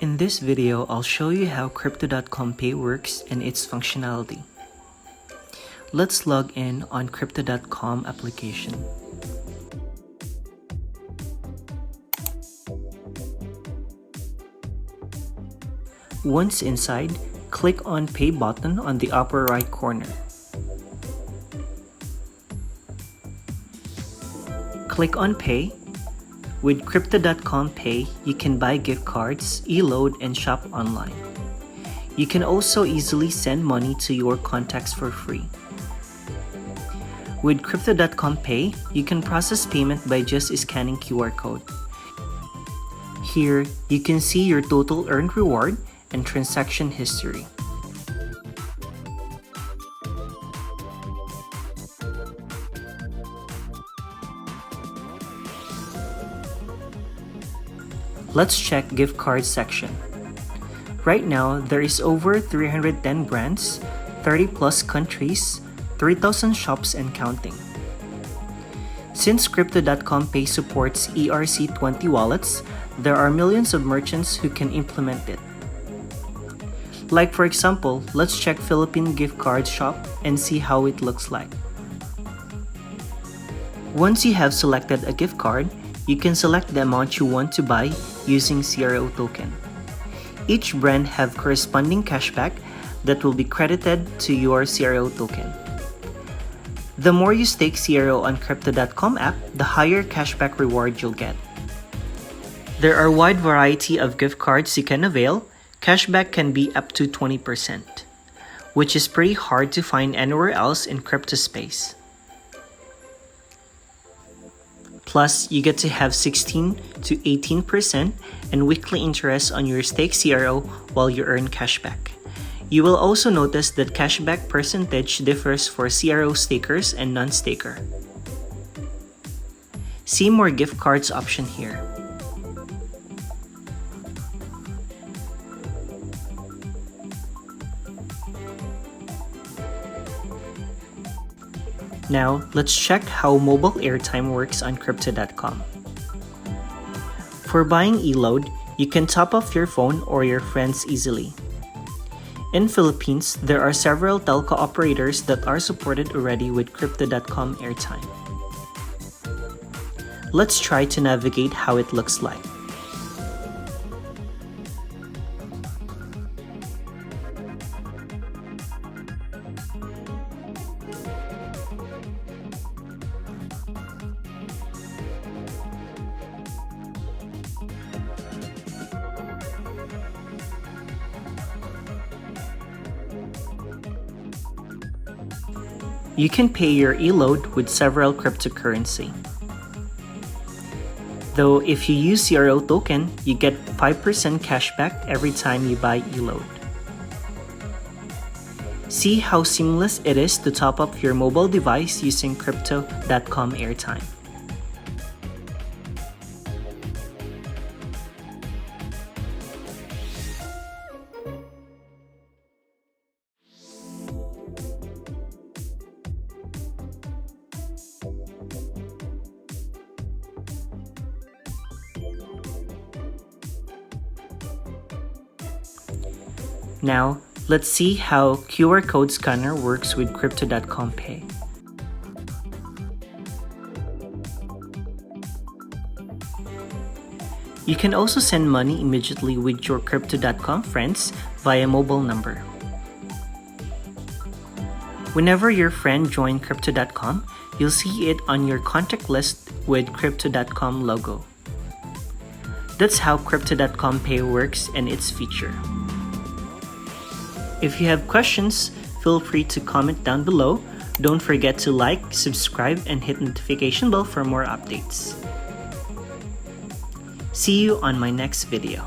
In this video, I'll show you how Crypto.com Pay works and its functionality. Let's log in on Crypto.com application. Once inside, click on Pay button on the upper right corner. Click on Pay. With Crypto.com Pay, you can buy gift cards, e-load, and shop online. You can also easily send money to your contacts for free. With Crypto.com Pay, you can process payment by just scanning QR code. Here, you can see your total earned reward and transaction history. Let's check gift card section. Right now, there is over 310 brands, 30 plus countries, 3,000 shops and counting. Since Crypto.com Pay supports ERC20 wallets, there are millions of merchants who can implement it. Like for example, let's check Philippine gift card shop and see how it looks like. Once you have selected a gift card, you can select the amount you want to buy using CRO token. Each brand have corresponding cashback that will be credited to your CRO token. The more you stake CRO on Crypto.com app, the higher cashback reward you'll get. There are a wide variety of gift cards you can avail. Cashback can be up to 20%, which is pretty hard to find anywhere else in crypto space. Plus, you get to have 16 to 18% and weekly interest on your stake CRO while you earn cashback. You will also notice that cashback percentage differs for CRO stakers and non-staker. See more gift cards option here. Now, let's check how mobile airtime works on Crypto.com. For buying e-load, you can top off your phone or your friends easily. In Philippines, there are several telco operators that are supported already with Crypto.com Airtime. Let's try to navigate how it looks like. You can pay your e-load with several cryptocurrency. Though if you use CRO token, you get 5% cashback every time you buy e-load. See how seamless it is to top up your mobile device using Crypto.com Airtime. Now, let's see how QR code scanner works with Crypto.com Pay. You can also send money immediately with your Crypto.com friends via mobile number. Whenever your friend joins Crypto.com, you'll see it on your contact list with Crypto.com logo. That's how Crypto.com Pay works and its feature. If you have questions, feel free to comment down below. Don't forget to like, subscribe, and hit notification bell for more updates. See you on my next video.